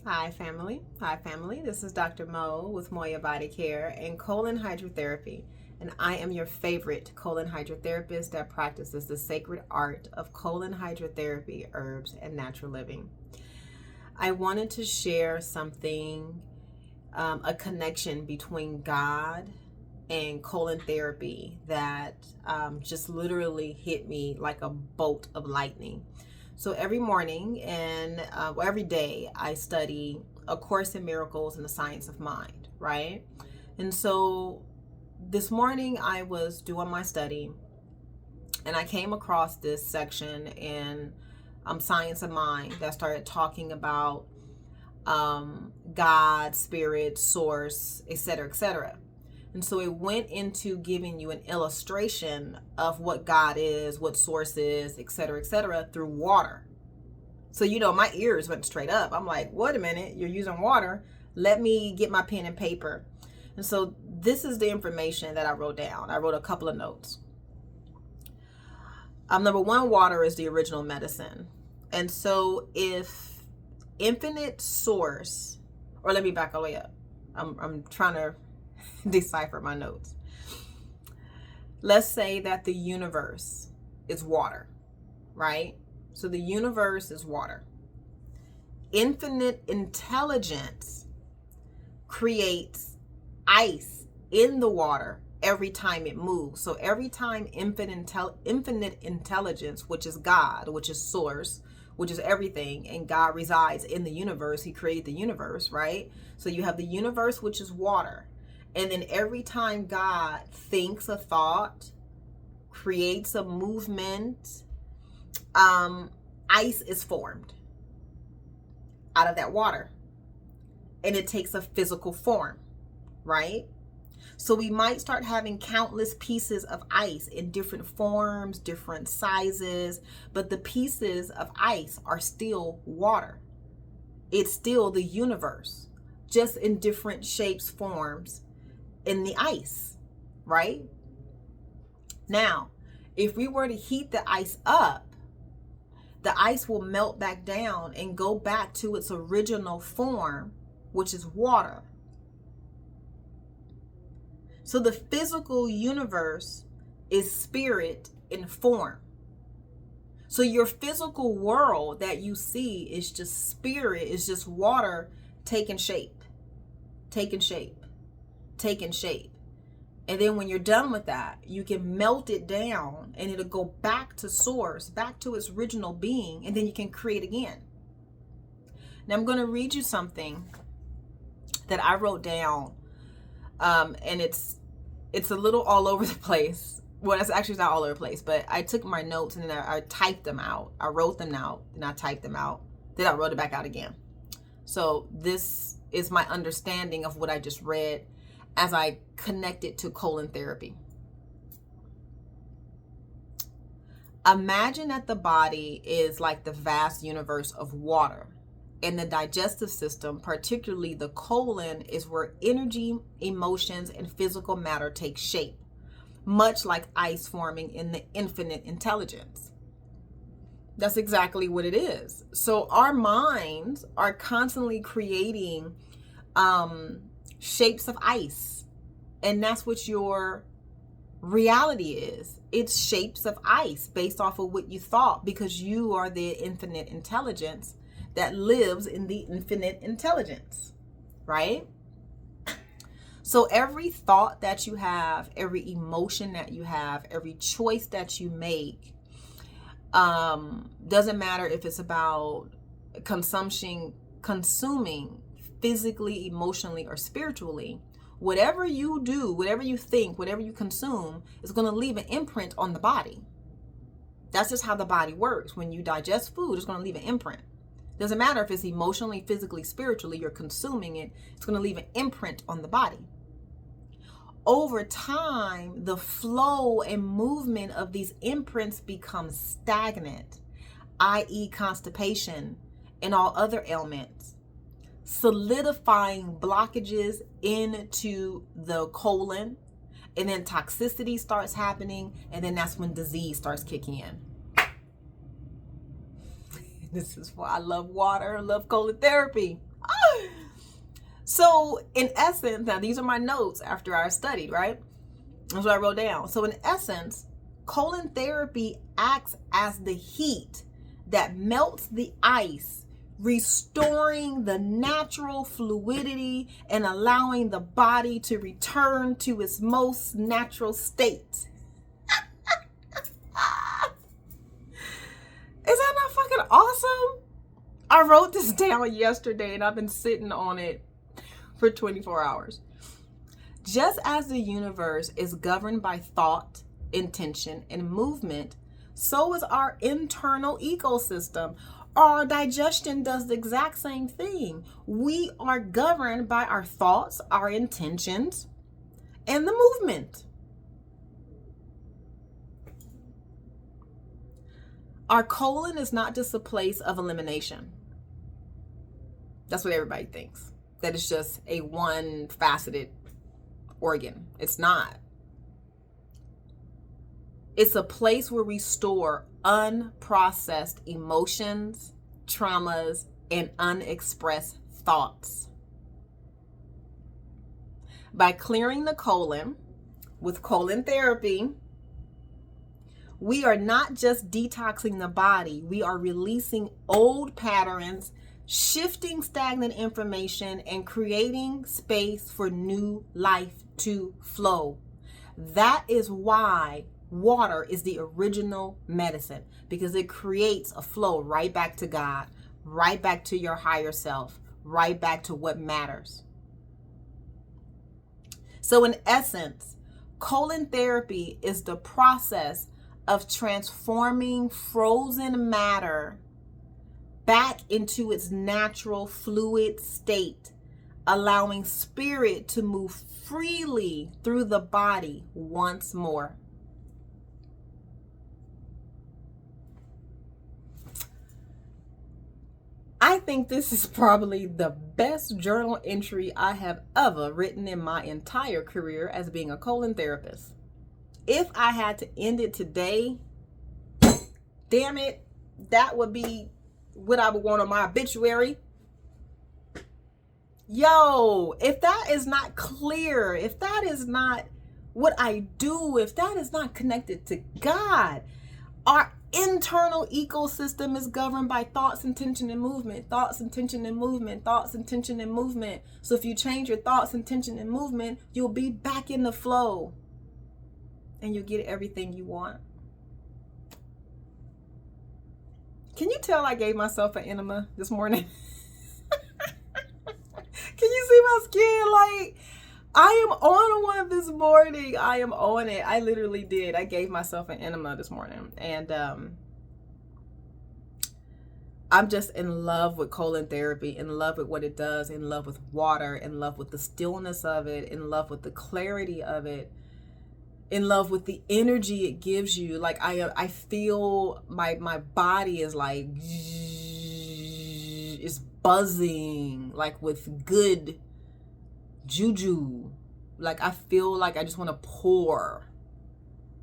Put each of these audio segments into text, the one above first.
Hi, family. Hi, family. This is Dr. Mo with Moya Body Care and Colon Hydrotherapy. And I am your favorite colon hydrotherapist that practices the sacred art of colon hydrotherapy, herbs, and natural living. I wanted to share something, a connection between God and colon therapy that just literally hit me like a bolt of lightning. So every morning every day, I study A Course in Miracles and the Science of Mind, right? And so this morning I was doing my study and I came across this section in Science of Mind that started talking about God, spirit, source, etc., etc. And so it went into giving you an illustration of what God is, what source is, etc., through water. So, my ears went straight up. I'm like, wait a minute, you're using water. Let me get my pen and paper. And so this is the information that I wrote down. I wrote a couple of notes. Number one, water is the original medicine. And so if infinite source, or let me back all the way up. I'm trying to decipher my notes. Let's say that the universe is water, right? So the universe is water. Infinite intelligence creates ice in the water every time it moves. So every time infinite intelligence, which is God, which is source, which is everything, and God resides in the universe. He created the universe, right? So you have the universe, which is water. And then every time God thinks a thought, creates a movement, ice is formed out of that water. And it takes a physical form, right? So we might start having countless pieces of ice in different forms, different sizes, but the pieces of ice are still water. It's still the universe, just in different shapes, forms in the ice, right? Now, if we were to heat the ice up, the ice will melt back down and go back to its original form, which is water. So the physical universe is spirit in form. So your physical world that you see is just spirit, is just water taking shape, taking shape, taking shape. And then when you're done with that, you can melt it down and it'll go back to source, back to its original being, and then you can create again. Now I'm going to read you something that I wrote down, and it's a little all over the place. Well, it's actually not all over the place, but I took my notes and then I typed them out. I wrote them out, and I typed them out. Then I wrote it back out again. So this is my understanding of what I just read as I connect it to colon therapy. Imagine that the body is like the vast universe of water, and the digestive system, particularly the colon, is where energy, emotions, and physical matter take shape, much like ice forming in the infinite intelligence. That's exactly what it is. So our minds are constantly creating shapes of ice, and that's what your reality is. It's shapes of ice based off of what you thought, because you are the infinite intelligence that lives in the infinite intelligence, right? So every thought that you have, every emotion that you have, every choice that you make, doesn't matter if it's about consuming physically, emotionally, or spiritually. Whatever you do, whatever you think, whatever you consume is going to leave an imprint on the body. That's just how the body works. When you digest food, it's going to leave an imprint. Doesn't matter if it's emotionally, physically, spiritually, you're consuming it, it's going to leave an imprint on the body. Over time, the flow and movement of these imprints becomes stagnant, i.e. constipation and all other ailments, solidifying blockages into the colon, and then toxicity starts happening, and then that's when disease starts kicking in. This is why I love water, I love colon therapy. So in essence, now these are my notes after I studied, right? That's what I wrote down. So in essence, colon therapy acts as the heat that melts the ice, restoring the natural fluidity and allowing the body to return to its most natural state. Is that not fucking awesome? I wrote this down yesterday and I've been sitting on it for 24 hours. Just as the universe is governed by thought, intention, and movement, so is our internal ecosystem. Our digestion does the exact same thing. We are governed by our thoughts, our intentions, and the movement. Our colon is not just a place of elimination. That's what everybody thinks. That it's just a one-faceted organ. It's not. It's a place where we store unprocessed emotions, traumas, and unexpressed thoughts. By clearing the colon with colon therapy, we are not just detoxing the body, we are releasing old patterns, shifting stagnant information, and creating space for new life to flow. That is why water is the original medicine, because it creates a flow right back to God, right back to your higher self, right back to what matters. So in essence, colon therapy is the process of transforming frozen matter back into its natural fluid state, allowing spirit to move freely through the body once more. I think this is probably the best journal entry I have ever written in my entire career as being a colon therapist. If I had to end it today, damn it, that would be what I would want on my obituary. Yo, if that is not clear, if that is not what I do, if that is not connected to God, our internal ecosystem is governed by thoughts, intention, and movement. Thoughts, intention, and movement. Thoughts, intention, and movement. So if you change your thoughts, intention, and movement, you'll be back in the flow. And you'll get everything you want. Can you tell I gave myself an enema this morning? Can you see my skin? Like, I am on one this morning. I am on it. I literally did. I gave myself an enema this morning. And I'm just in love with colon therapy, in love with what it does, in love with water, in love with the stillness of it, in love with the clarity of it, in love with the energy it gives you. Like I feel my body is like, it's buzzing, like with good juju. Like I feel like I just want to pour.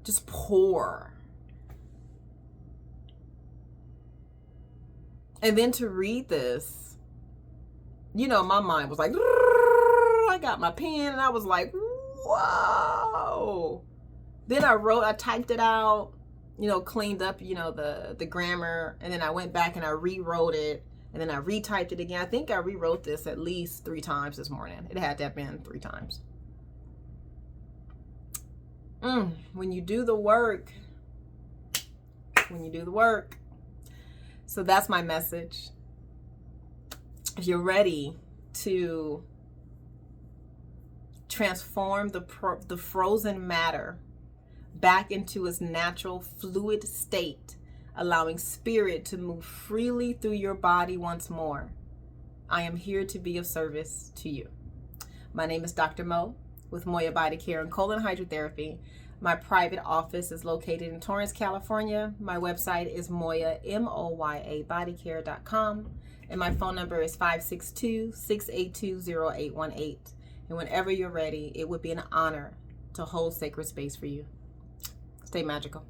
Just pour. And then to read this, you know, my mind was like, I got my pen and I was like, whoa. Then I typed it out, you know, cleaned up, you know, the grammar. And then I went back and I rewrote it. And then I retyped it again. I think I rewrote this at least 3 times this morning. It had to have been 3 times. When you do the work. So that's my message. If you're ready to transform the frozen matter back into its natural fluid state, allowing spirit to move freely through your body once more, I am here to be of service to you. My name is Dr. Mo with Moya Body Care and Colon Hydrotherapy. My private office is located in Torrance, California. My website is Moya, MOYA, bodycare.com. And my phone number is 562-682-0818. And whenever you're ready, it would be an honor to hold sacred space for you. Stay magical.